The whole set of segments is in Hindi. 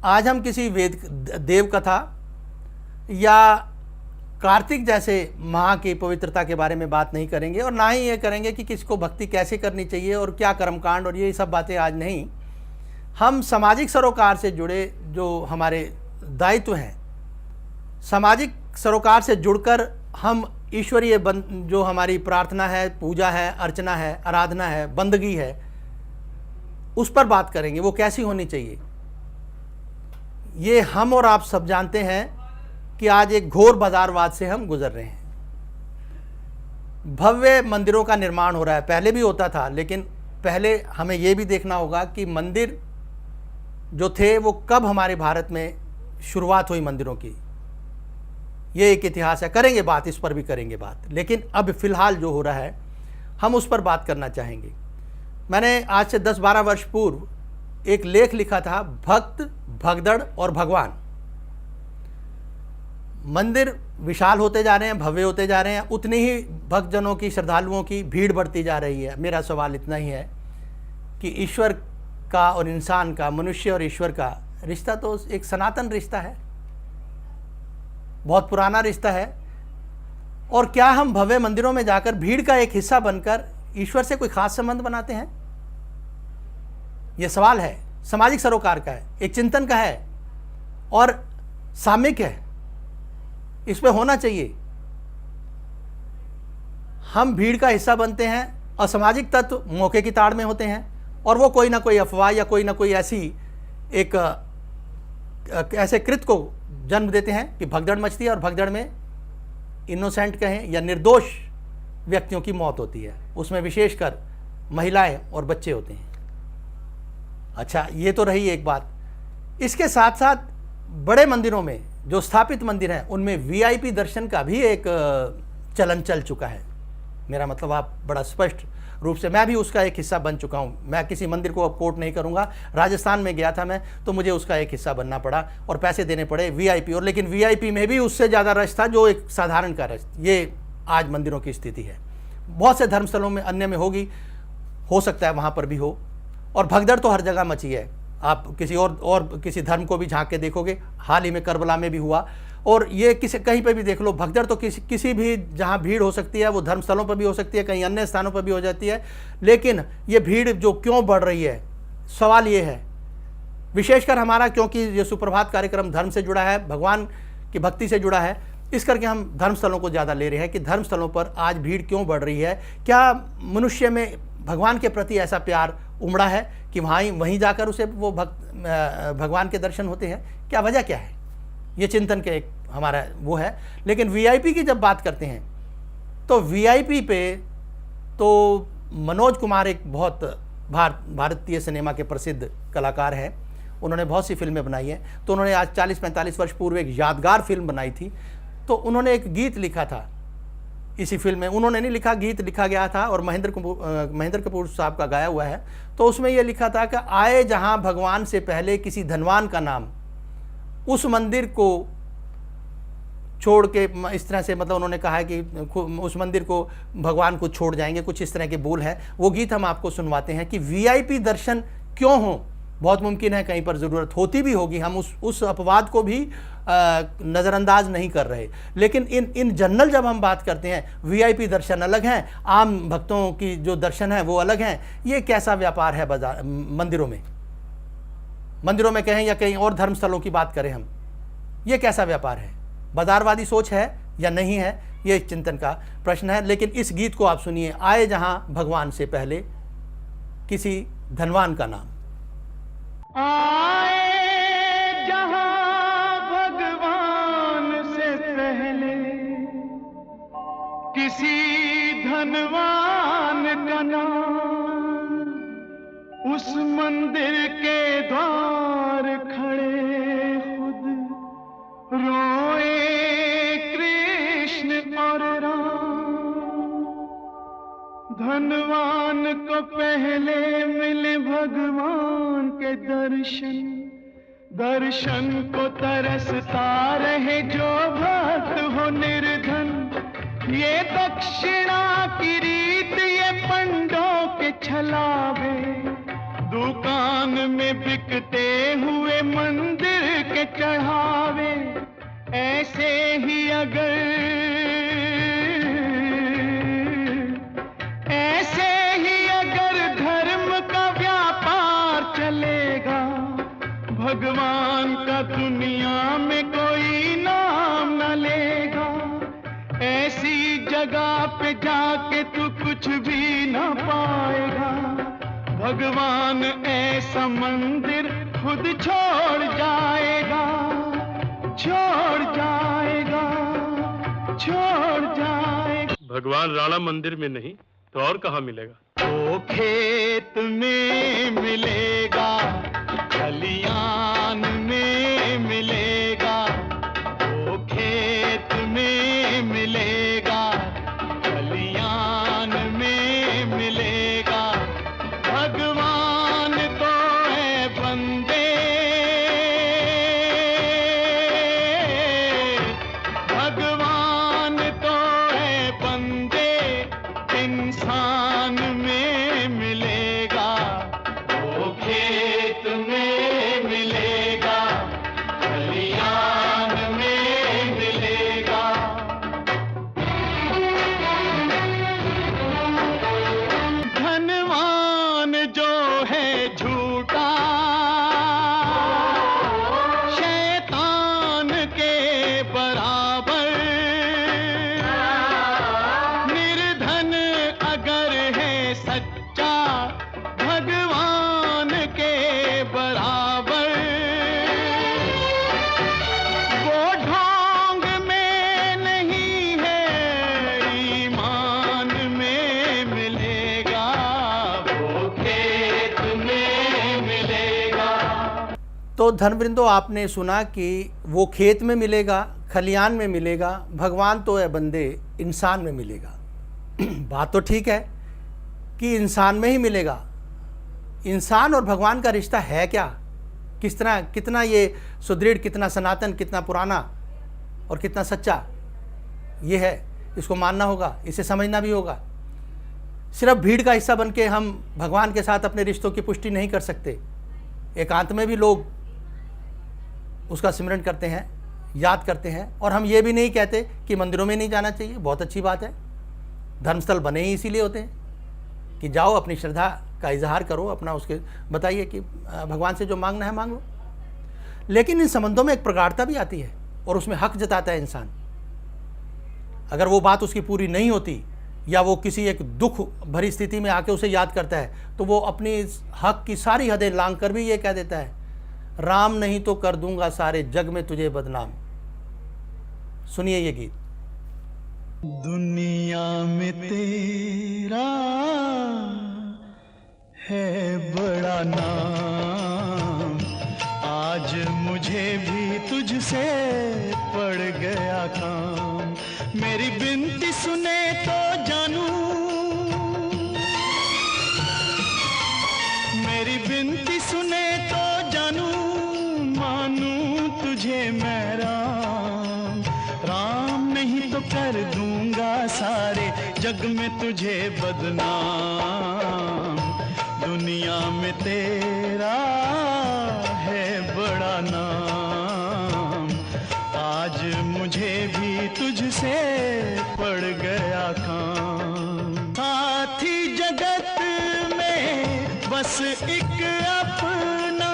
आज हम किसी वेद देव कथा या कार्तिक जैसे माह की पवित्रता के बारे में बात नहीं करेंगे, और ना ही ये करेंगे कि किसको भक्ति कैसे करनी चाहिए और क्या कर्मकांड और ये सब बातें आज नहीं। हम सामाजिक सरोकार से जुड़े जो हमारे दायित्व हैं, सामाजिक सरोकार से जुड़कर हम ईश्वरीय जो हमारी प्रार्थना है, पूजा है, अर्चना है, आराधना है, बंदगी है, उस पर बात करेंगे। वो कैसी होनी चाहिए। ये हम और आप सब जानते हैं कि आज एक घोर बाजारवाद से हम गुजर रहे हैं। भव्य मंदिरों का निर्माण हो रहा है, पहले भी होता था, लेकिन पहले हमें ये भी देखना होगा कि मंदिर जो थे वो कब हमारे भारत में शुरुआत हुई मंदिरों की। ये एक इतिहास है, करेंगे बात, इस पर भी करेंगे बात, लेकिन अब फिलहाल जो हो रहा है हम उस पर बात करना चाहेंगे। मैंने आज से 10-12 वर्ष पूर्व एक लेख लिखा था, भक्त, भगदड़ और भगवान। मंदिर विशाल होते जा रहे हैं, भव्य होते जा रहे हैं, उतनी ही भक्तजनों की, श्रद्धालुओं की भीड़ बढ़ती जा रही है। मेरा सवाल इतना ही है कि ईश्वर का और इंसान का, मनुष्य और ईश्वर का रिश्ता तो एक सनातन रिश्ता है, बहुत पुराना रिश्ता है। और क्या हम भव्य मंदिरों में जाकर भीड़ का एक हिस्सा बनकर ईश्वर से कोई खास संबंध बनाते हैं? यह सवाल है, सामाजिक सरोकार का है, एक चिंतन का है और सामयिक है। इस पे होना चाहिए। हम भीड़ का हिस्सा बनते हैं, असामाजिक तत्व मौके की ताड़ में होते हैं और वो कोई ना कोई अफवाह या कोई ना कोई ऐसे कृत को जन्म देते हैं कि भगदड़ मचती है, और भगदड़ में इनोसेंट कहें या निर्दोष व्यक्तियों की मौत होती है, उसमें विशेषकर महिलाएं और बच्चे होते हैं। अच्छा, ये तो रही एक बात। इसके साथ साथ बड़े मंदिरों में, जो स्थापित मंदिर हैं, उनमें वीआईपी दर्शन का भी एक चलन चल चुका है। मेरा मतलब आप बड़ा स्पष्ट रूप से, मैं भी उसका एक हिस्सा बन चुका हूँ। मैं किसी मंदिर को अब कोट नहीं करूँगा। राजस्थान में गया था मैं, तो मुझे उसका एक हिस्सा बनना पड़ा और पैसे देने पड़े वीआईपी, और लेकिन वीआईपी में भी उससे ज़्यादा रश था जो एक साधारण का रश। ये आज मंदिरों की स्थिति है। बहुत से धर्मस्थलों में, अन्य में होगी, हो सकता है वहाँ पर भी हो। और भगदड़ तो हर जगह मची है। आप किसी और किसी धर्म को भी झांक के देखोगे, हाल ही में करबला में भी हुआ, और ये कहीं पे भी देख लो, भगदड़ तो किसी भी जहाँ भीड़ हो सकती है, वो धर्मस्थलों पर भी हो सकती है, कहीं अन्य स्थानों पर भी हो जाती है। लेकिन ये भीड़ जो क्यों बढ़ रही है, सवाल ये है, विशेषकर हमारा, क्योंकि ये सुप्रभात कार्यक्रम धर्म से जुड़ा है, भगवान की भक्ति से जुड़ा है, इस करके हम धर्मस्थलों को ज़्यादा ले रहे हैं कि धर्मस्थलों पर आज भीड़ क्यों बढ़ रही है। क्या मनुष्य में भगवान के प्रति ऐसा प्यार उमड़ा है कि वहीं जाकर उसे वो भगवान के दर्शन होते हैं? क्या वजह क्या है? ये चिंतन के एक हमारा वो है। लेकिन वीआईपी की जब बात करते हैं तो वीआईपी पे तो मनोज कुमार एक बहुत भारतीय सिनेमा के प्रसिद्ध कलाकार हैं। उन्होंने बहुत सी फिल्में बनाई हैं। तो उन्होंने आज 40-45 वर्ष पूर्व एक यादगार फिल्म बनाई थी। तो उन्होंने एक गीत लिखा था इसी फिल्म में। उन्होंने नहीं लिखा, गीत लिखा गया था और महेंद्र कपूर साहब का गाया हुआ है। तो उसमें यह लिखा था कि आए जहां भगवान से पहले किसी धनवान का नाम, उस मंदिर को छोड़ के, इस तरह से, मतलब उन्होंने कहा है कि उस मंदिर को भगवान को छोड़ जाएंगे, कुछ इस तरह के बोल हैं। वो गीत हम आपको सुनवाते हैं कि वीआईपी दर्शन क्यों हो। बहुत मुमकिन है कहीं पर ज़रूरत होती भी होगी, हम उस अपवाद को भी नज़रअंदाज नहीं कर रहे। लेकिन इन जनरल जब हम बात करते हैं, वीआईपी दर्शन अलग हैं, आम भक्तों की जो दर्शन है वो अलग हैं। ये कैसा व्यापार है मंदिरों में कहें या कहीं और धर्मस्थलों की बात करें हम, ये कैसा व्यापार है? बाजारवादी सोच है या नहीं है? ये एक चिंतन का प्रश्न है। लेकिन इस गीत को आप सुनिए, आए जहां भगवान से पहले किसी धनवान का नाम। आए जहां भगवान से पहले किसी धनवान का नाम, उस मंदिर के द्वार खड़े खुद रोए कृष्ण और राम। धनवान को पहले मिले भगवान के दर्शन को तरसता रहे जो भक्त हो निर्धन। ये दक्षिणा की रीत ये पंडों के छलावे, दुकान में बिकते हुए मंदिर चढ़ावे, ऐसे ही अगर धर्म का व्यापार चलेगा, भगवान का दुनिया में कोई नाम न लेगा। ऐसी जगह पे जाके तू कुछ भी न पाएगा, भगवान ऐसा मंदिर खुद छोड़ जाएगा, छोड़ जाएगा, छोड़ जाएगा। भगवान राणा मंदिर में नहीं तो और कहाँ मिलेगा? वो खेत में मिलेगा, खलियान में मिलेगा, वो खेत में मिलेगा, खलियान में मिलेगा। भगवान तो है बंदे, भगवान तो है बंदे, इंसान में मिलेगा, वो खेत में मिलेगा, खलियान में मिलेगा। धनवान जो है झूठा, शैतान के बराबर, निर्धन अगर है सच्चा, भगवान के बराबर। वो ढोंग में नहीं है, ईमान में मिलेगा, वो खेत में मिलेगा। तो धर्मवृंदो, आपने सुना कि वो खेत में मिलेगा, खलियान में मिलेगा, भगवान तो है बंदे, इंसान में मिलेगा। बात तो ठीक है कि इंसान में ही मिलेगा। इंसान और भगवान का रिश्ता है क्या, किस तरह, कितना ये सुदृढ़, कितना सनातन, कितना पुराना और कितना सच्चा ये है, इसको मानना होगा, इसे समझना भी होगा। सिर्फ भीड़ का हिस्सा बन के हम भगवान के साथ अपने रिश्तों की पुष्टि नहीं कर सकते। एकांत में भी लोग उसका सिमरन करते हैं, याद करते हैं। और हम ये भी नहीं कहते कि मंदिरों में नहीं जाना चाहिए, बहुत अच्छी बात है। धर्मस्थल बने ही इसीलिए होते हैं कि जाओ, अपनी श्रद्धा का इजहार करो, अपना उसके बताइए कि भगवान से जो मांगना है मांग लो। लेकिन इन संबंधों में एक प्रगाढ़ता भी आती है और उसमें हक जताता है इंसान। अगर वो बात उसकी पूरी नहीं होती या वो किसी एक दुख भरी स्थिति में आके उसे याद करता है, तो वो अपनी इस हक की सारी हदें लांघ कर भी ये कह देता है, राम नहीं तो कर दूंगा सारे जग में तुझे बदनाम। सुनिए ये गीत। दुनिया में तेरा है बड़ा नाम, आज मुझे भी तुझसे पड़ गया काम। मेरी बिनती सुने तो जानू, मेरी बिनती सुने तो जानू, मानू तुझे मैं राम। राम नहीं तो कर दूंगा सारे जग में तुझे बदनाम। दुनिया में तेरा है बड़ा नाम, आज मुझे भी तुझसे पड़ गया काम। साथी जगत में बस एक अपना,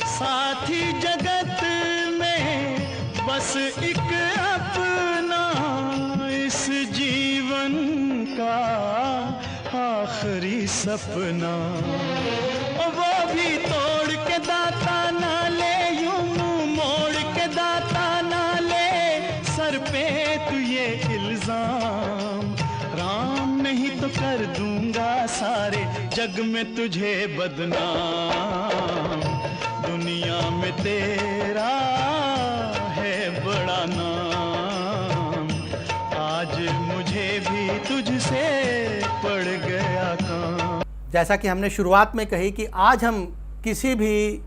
साथी जगत में बस एक अपना, इस जीवन का आखिरी सपना। वो भी तोड़ के दाता ना ले, यूं मुंह मोड़ के दाता ना ले, सर पे तू ये इल्जाम। राम नहीं तो कर दूंगा सारे जग में तुझे बदनाम। दुनिया में तेरा है बड़ा नाम, आज मुझे भी तुझसे पड़ गया काम। जैसा कि हमने शुरुआत में कही कि आज हम किसी भी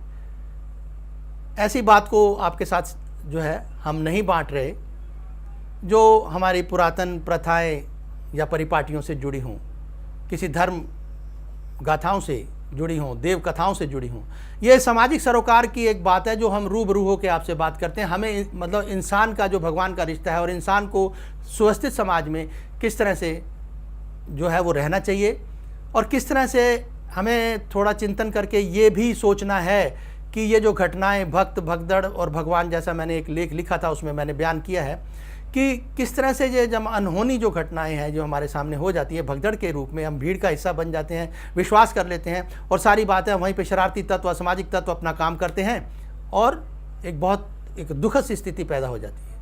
ऐसी बात को आपके साथ जो है हम नहीं बांट रहे जो हमारी पुरातन प्रथाएं या परिपाटियों से जुड़ी हों, किसी धर्म गाथाओं से जुड़ी हों, देव कथाओं से जुड़ी हों। ये सामाजिक सरोकार की एक बात है जो हम रूबरू होकर आपसे बात करते हैं। हमें मतलब इंसान का जो भगवान का रिश्ता है और इंसान को सुव्यवस्थित समाज में किस तरह से जो है वो रहना चाहिए, और किस तरह से हमें थोड़ा चिंतन करके ये भी सोचना है कि ये जो घटनाएं भक्त, भगदड़ और भगवान, जैसा मैंने एक लेख लिखा था उसमें मैंने बयान किया है कि किस तरह से ये जब अनहोनी जो घटनाएं हैं जो हमारे सामने हो जाती है भगदड़ के रूप में, हम भीड़ का हिस्सा बन जाते हैं, विश्वास कर लेते हैं और सारी बातें वहीं पे शरारती तत्व, असामाजिक तत्व अपना काम करते हैं और एक दुखद सी स्थिति पैदा हो जाती है।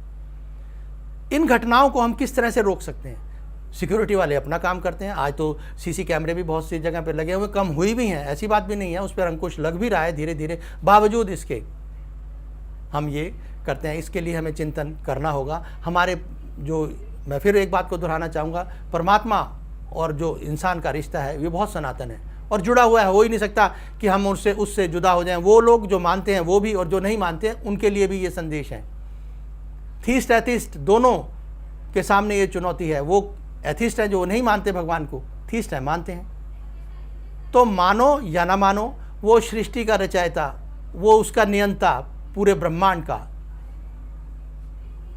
इन घटनाओं को हम किस तरह से रोक सकते हैं? सिक्योरिटी वाले अपना काम करते हैं। आज तो सीसी कैमरे भी बहुत सी जगह पे लगे हुए, कम हुई भी हैं, ऐसी बात भी नहीं है, उस पर अंकुश लग भी रहा है धीरे धीरे। बावजूद इसके हम ये करते हैं, इसके लिए हमें चिंतन करना होगा। हमारे जो, मैं फिर एक बात को दोहराना चाहूँगा, परमात्मा और जो इंसान का रिश्ता है ये बहुत सनातन है और जुड़ा हुआ है। हो ही नहीं सकता कि हम उससे जुदा हो जाएं। वो लोग जो मानते हैं वो भी, और जो नहीं मानते हैं उनके लिए भी ये संदेश है। थीस्ट एथिस्ट दोनों के सामने ये चुनौती है। वो एथिस्ट हैं जो नहीं मानते भगवान को, थीस्ट हैं मानते हैं। तो मानो या ना मानो, वो सृष्टि का रचयिता, वो उसका नियंता पूरे ब्रह्मांड का,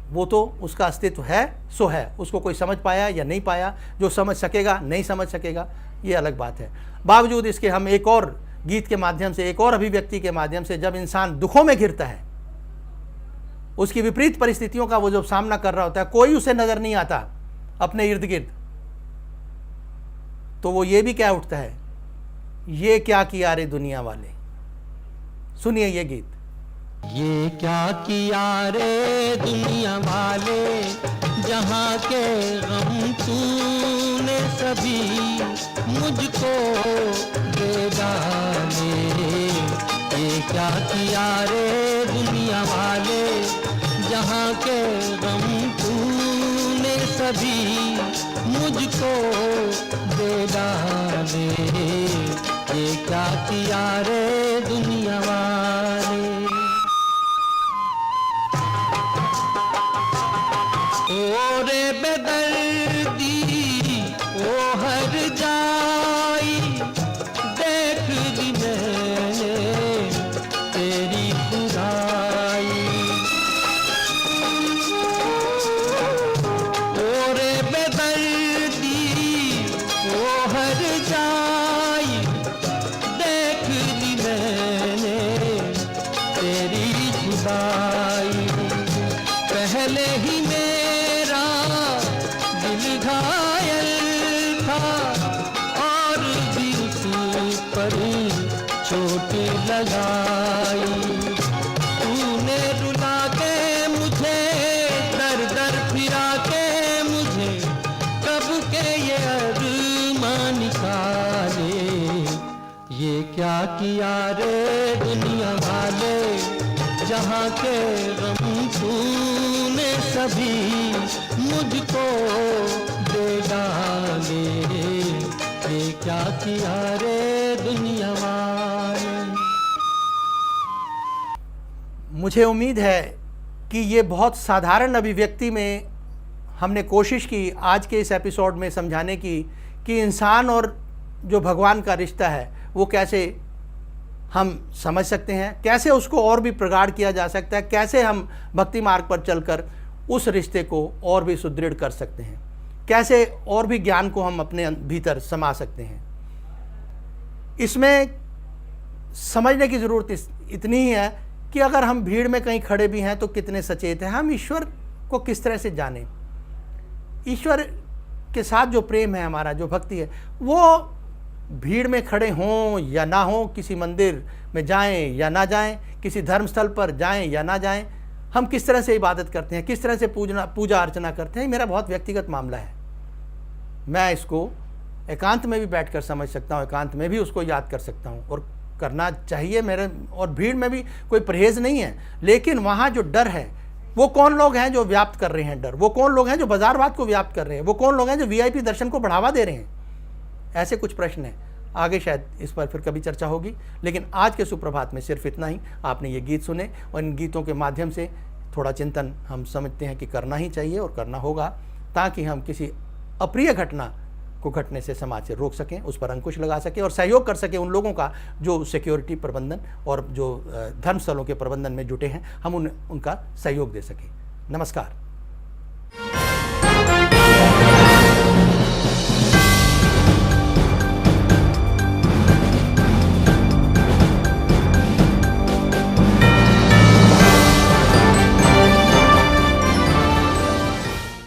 वो तो उसका अस्तित्व है सो है। उसको कोई समझ पाया या नहीं पाया, जो समझ सकेगा नहीं समझ सकेगा, ये अलग बात है। बावजूद इसके हम एक और गीत के माध्यम से, एक और अभिव्यक्ति के माध्यम से, जब इंसान दुखों में घिरता है, उसकी विपरीत परिस्थितियों का वो जब सामना कर रहा होता है, कोई उसे नजर नहीं आता अपने इर्द गिर्द, तो वो ये भी क्या उठता है, ये क्या किया रे दुनिया वाले। सुनिए ये गीत। ये क्या किया रे दुनिया वाले, जहाँ के गम तूने सभी मुझको दे डाले। ये क्या किया रे दुनिया वाले, जहाँ के गम तूने सभी मुझको दे डाले। ये क्या किया रे दुनिया वाले। ओ रे बेदर्दी ओ हर जाई, देख ली मैंने तेरी खुदाई। ओ रे बेदर्दी ओ हर जाई, देख ली मैंने तेरी खुदाई। पहले ही मेरा दिल घायल था और भी उस पर चोट लगाई। तूने रुला के मुझे, दर दर फिरा के मुझे, कब के ये अरमान निकाले। ये क्या किया रे दुनिया वाले, जहाँ के गम तूने सभी मुझको दे डाले। ये क्या किया रे दुनिया वाले। मुझे उम्मीद है कि ये बहुत साधारण अभिव्यक्ति में हमने कोशिश की आज के इस एपिसोड में समझाने की कि इंसान और जो भगवान का रिश्ता है वो कैसे हम समझ सकते हैं, कैसे उसको और भी प्रगाढ़ किया जा सकता है, कैसे हम भक्ति मार्ग पर चलकर उस रिश्ते को और भी सुदृढ़ कर सकते हैं, कैसे और भी ज्ञान को हम अपने भीतर समा सकते हैं। इसमें समझने की ज़रूरत इतनी ही है कि अगर हम भीड़ में कहीं खड़े भी हैं तो कितने सचेत हैं, हम ईश्वर को किस तरह से जानें। ईश्वर के साथ जो प्रेम है हमारा, जो भक्ति है, वो भीड़ में खड़े हों या ना हों, किसी मंदिर में जाएं या ना जाएं, किसी धर्मस्थल पर जाएं या ना जाएं, हम किस तरह से इबादत करते हैं, किस तरह से पूजा अर्चना करते हैं, मेरा बहुत व्यक्तिगत मामला है। मैं इसको एकांत में भी बैठकर समझ सकता हूँ, एकांत में भी उसको याद कर सकता हूँ और करना चाहिए मेरे। और भीड़ में भी कोई परहेज़ नहीं है, लेकिन वहाँ जो डर है, वो कौन लोग हैं जो व्याप्त कर रहे हैं डर, वो कौन लोग हैं जो बाजारवाद को व्याप्त कर रहे हैं, वो कौन लोग हैं जो वीआईपी दर्शन को बढ़ावा दे रहे हैं। ऐसे कुछ प्रश्न हैं, आगे शायद इस पर फिर कभी चर्चा होगी। लेकिन आज के सुप्रभात में सिर्फ इतना ही। आपने ये गीत सुने और इन गीतों के माध्यम से थोड़ा चिंतन हम समझते हैं कि करना ही चाहिए और करना होगा, ताकि हम किसी अप्रिय घटना को घटने से समाज से रोक सकें, उस पर अंकुश लगा सकें और सहयोग कर सकें उन लोगों का जो सिक्योरिटी प्रबंधन और जो धर्मस्थलों के प्रबंधन में जुटे हैं, हम उनका सहयोग दे सकें। नमस्कार।